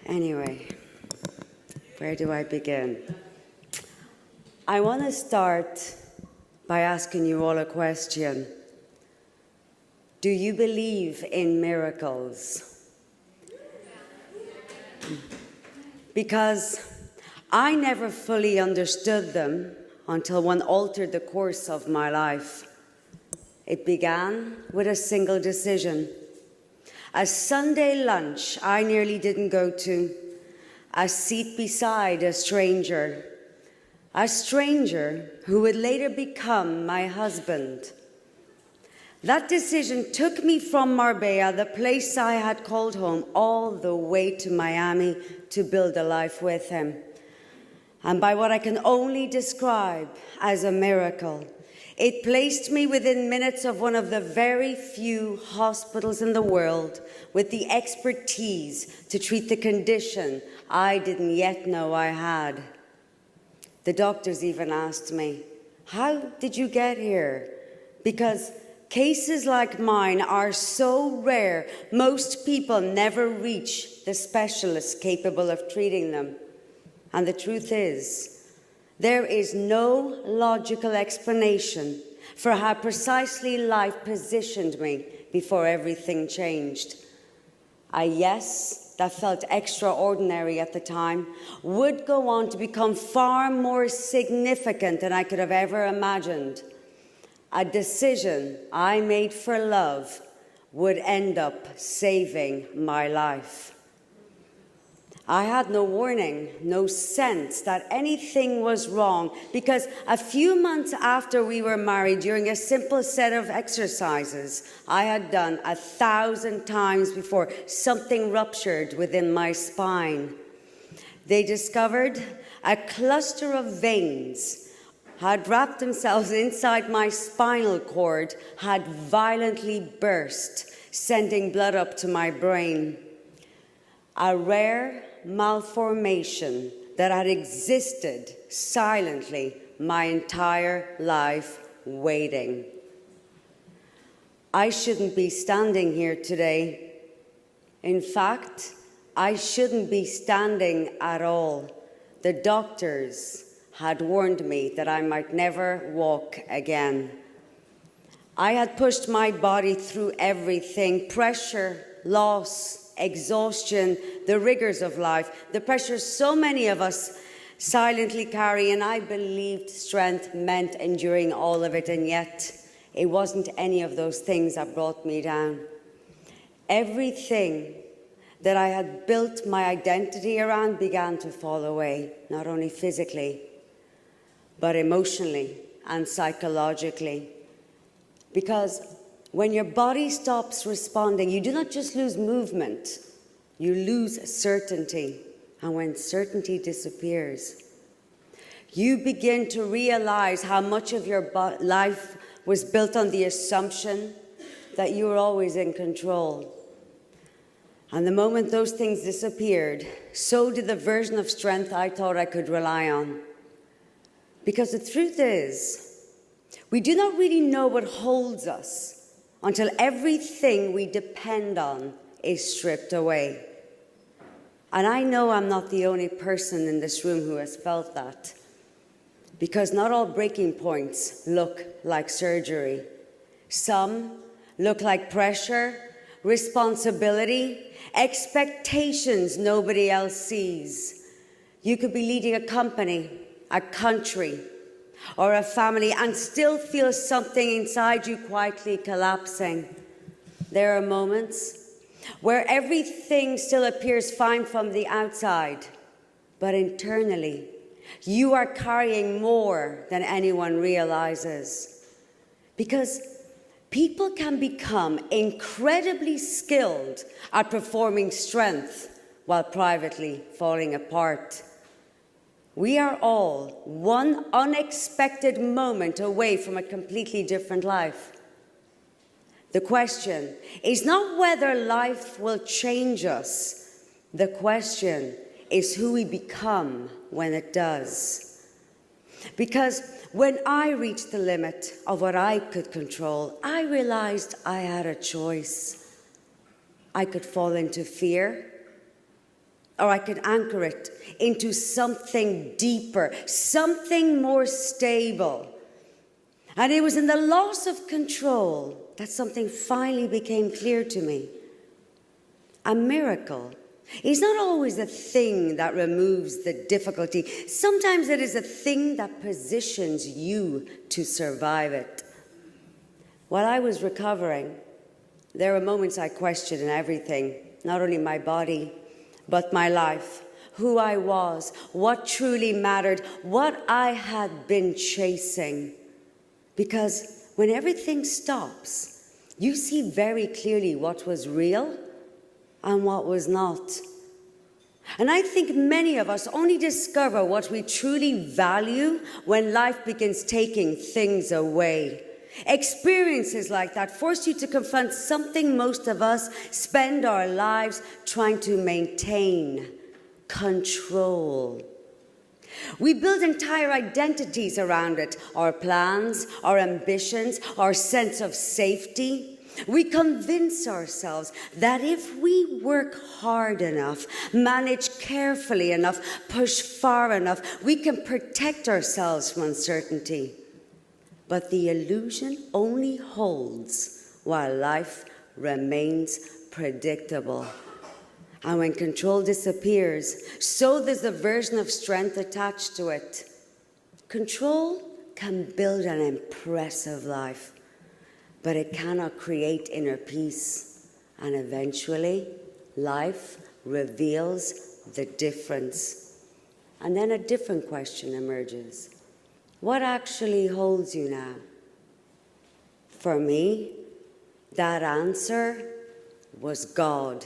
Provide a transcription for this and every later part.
Anyway, where do I begin? I want to start by asking you all a question. Do you believe in miracles? Because I never fully understood them until one altered the course of my life. It began with a single decision. A Sunday lunch I nearly didn't go to, a seat beside a stranger who would later become my husband. That decision took me from Marbella, the place I had called home, all the way to Miami to build a life with him. And by what I can only describe as a miracle, it placed me within minutes of one of the very few hospitals in the world with the expertise to treat the condition I didn't yet know I had. The doctors even asked me, "How did you get here?" Because cases like mine are so rare, most people never reach the specialists capable of treating them. And the truth is, there is no logical explanation for how precisely life positioned me before everything changed. A yes that felt extraordinary at the time would go on to become far more significant than I could have ever imagined. A decision I made for love would end up saving my life. I had no warning, no sense that anything was wrong, because a few months after we were married, during a simple set of exercises I had done 1,000 times before, something ruptured within my spine. They discovered a cluster of veins had wrapped themselves inside my spinal cord, had violently burst, sending blood up to my brain. A rare malformation that had existed silently my entire life, waiting. I shouldn't be standing here today. In fact, I shouldn't be standing at all. The doctors had warned me that I might never walk again. I had pushed my body through everything: pressure, loss, exhaustion, the rigors of life, the pressure so many of us silently carry, and I believed strength meant enduring all of it, and yet it wasn't any of those things that brought me down. Everything that I had built my identity around began to fall away, not only physically, but emotionally and psychologically. Because when your body stops responding, you do not just lose movement, you lose certainty. And when certainty disappears, you begin to realize how much of your life was built on the assumption that you were always in control. And the moment those things disappeared, so did the version of strength I thought I could rely on. Because the truth is, we do not really know what holds us until everything we depend on is stripped away. And I know I'm not the only person in this room who has felt that, because not all breaking points look like surgery. Some look like pressure, responsibility, expectations nobody else sees. You could be leading a company, a country, or a family, and still feel something inside you quietly collapsing. There are moments where everything still appears fine from the outside, but internally, you are carrying more than anyone realizes. Because people can become incredibly skilled at performing strength while privately falling apart. We are all one unexpected moment away from a completely different life. The question is not whether life will change us. The question is who we become when it does. Because when I reached the limit of what I could control, I realized I had a choice. I could fall into fear, or I could anchor it into something deeper, something more stable. And it was in the loss of control that something finally became clear to me. A miracle is not always a thing that removes the difficulty. Sometimes it is a thing that positions you to survive it. While I was recovering, there were moments I questioned everything, not only my body, but my life, who I was, what truly mattered, what I had been chasing. Because when everything stops, you see very clearly what was real and what was not. And I think many of us only discover what we truly value when life begins taking things away. Experiences like that force you to confront something most of us spend our lives trying to maintain: control. We build entire identities around it, our plans, our ambitions, our sense of safety. We convince ourselves that if we work hard enough, manage carefully enough, push far enough, we can protect ourselves from uncertainty. But the illusion only holds while life remains predictable. And when control disappears, so does the version of strength attached to it. Control can build an impressive life, but it cannot create inner peace. And eventually, life reveals the difference. And then a different question emerges. What actually holds you now? For me, that answer was God.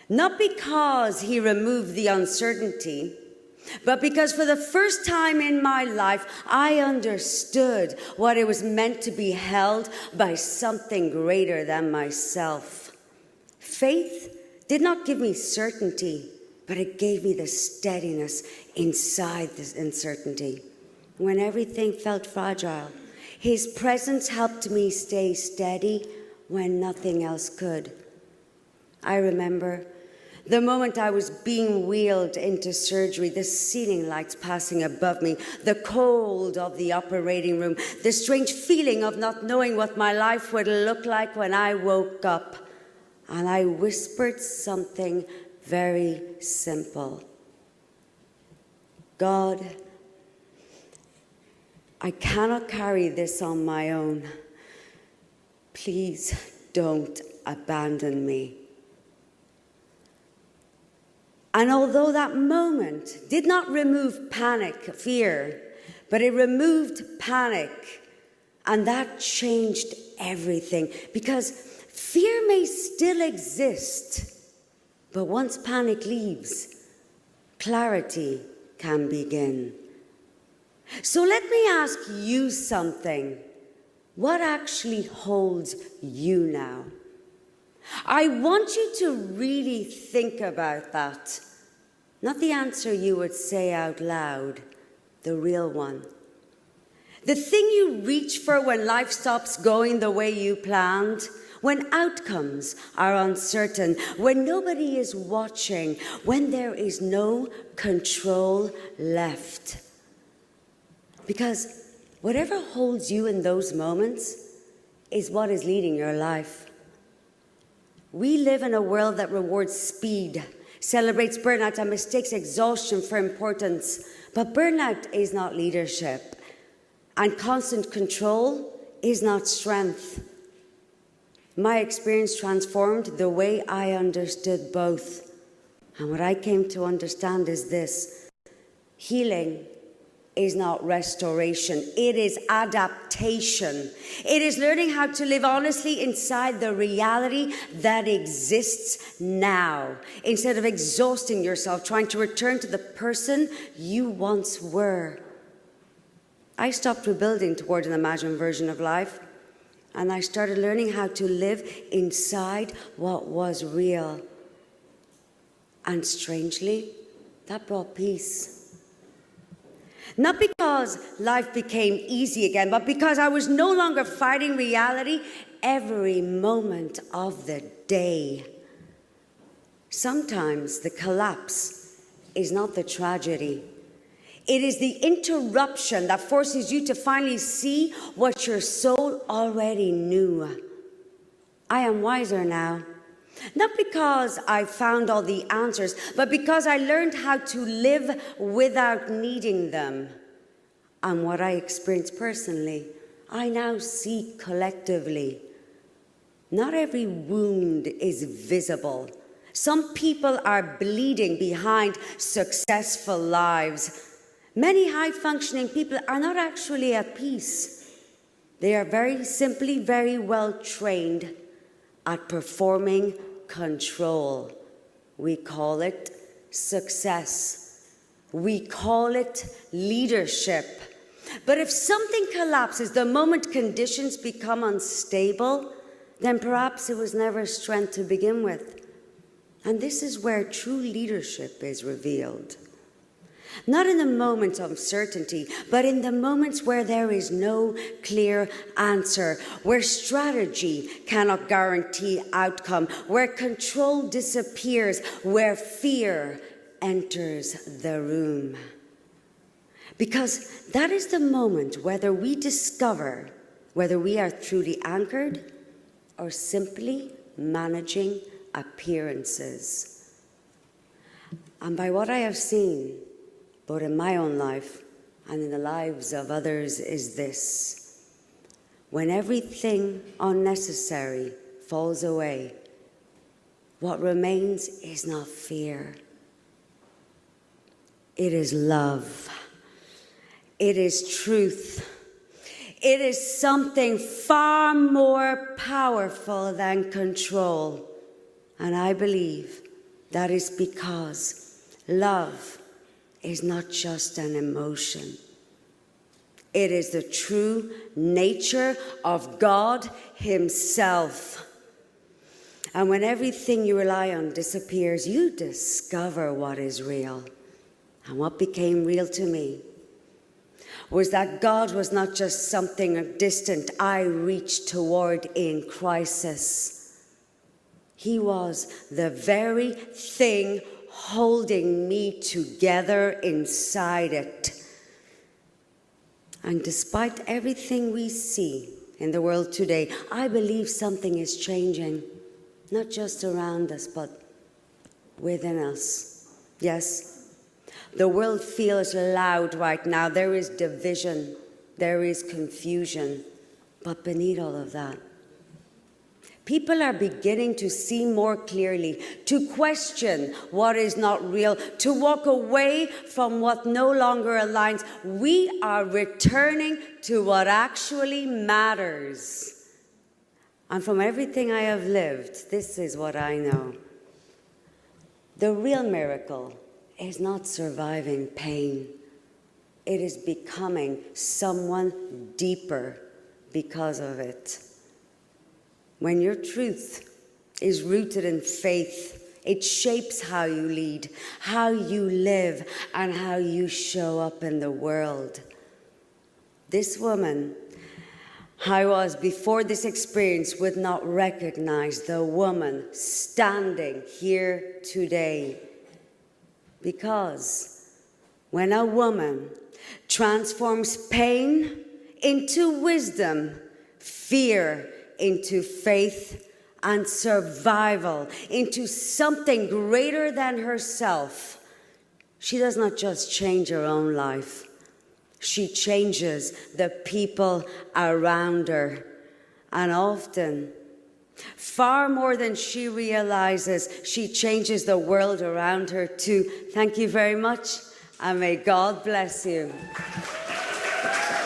Not because he removed the uncertainty, but because for the first time in my life, I understood what it was meant to be held by something greater than myself. Faith did not give me certainty, but it gave me the steadiness inside this uncertainty. When everything felt fragile, his presence helped me stay steady when nothing else could. I remember the moment I was being wheeled into surgery, the ceiling lights passing above me, the cold of the operating room, the strange feeling of not knowing what my life would look like when I woke up. And I whispered something very simple. God, I cannot carry this on my own. Please don't abandon me. And although that moment did not remove panic, fear, but it removed panic, and that changed everything. Because fear may still exist, but once panic leaves, clarity can begin. So let me ask you something. What actually holds you now? I want you to really think about that. Not the answer you would say out loud, the real one. The thing you reach for when life stops going the way you planned, when outcomes are uncertain, when nobody is watching, when there is no control left. Because whatever holds you in those moments is what is leading your life. We live in a world that rewards speed, celebrates burnout, and mistakes exhaustion for importance. But burnout is not leadership, and constant control is not strength. My experience transformed the way I understood both. And what I came to understand is this: healing is not restoration, it is adaptation. It is learning how to live honestly inside the reality that exists now, instead of exhausting yourself trying to return to the person you once were. I stopped rebuilding toward an imagined version of life, and I started learning how to live inside what was real. And strangely, that brought peace. Not because life became easy again, but because I was no longer fighting reality every moment of the day. Sometimes the collapse is not the tragedy. It is the interruption that forces you to finally see what your soul already knew. I am wiser now. Not because I found all the answers, but because I learned how to live without needing them. And what I experienced personally, I now see collectively. Not every wound is visible. Some people are bleeding behind successful lives. Many high-functioning people are not actually at peace. They are very simply very well trained at performing control. We call it success. We call it leadership. But if something collapses the moment conditions become unstable, then perhaps it was never strength to begin with. And this is where true leadership is revealed. Not in the moments of certainty, but in the moments where there is no clear answer, where strategy cannot guarantee outcome, where control disappears, where fear enters the room. Because that is the moment whether we discover whether we are truly anchored or simply managing appearances. And by what I have seen, both in my own life and in the lives of others, is this: when everything unnecessary falls away, what remains is not fear. It is love. It is truth. It is something far more powerful than control. And I believe that is because love is not just an emotion. It is the true nature of God Himself. And when everything you rely on disappears, you discover what is real. And what became real to me was that God was not just something distant I reached toward in crisis. He was the very thing holding me together inside it. And despite everything we see in the world today, I believe something is changing, not just around us, but within us. Yes, the world feels loud right now. There is division, there is confusion, but beneath all of that, people are beginning to see more clearly, to question what is not real, to walk away from what no longer aligns. We are returning to what actually matters. And from everything I have lived, this is what I know. The real miracle is not surviving pain. It is becoming someone deeper because of it. When your truth is rooted in faith, it shapes how you lead, how you live, and how you show up in the world. This woman, I was, before this experience, would not recognize the woman standing here today. Because when a woman transforms pain into wisdom, fear into faith, and survival into something greater than herself, she does not just change her own life. She changes the people around her. And often, far more than she realizes, she changes the world around her too. Thank you very much, and may God bless you.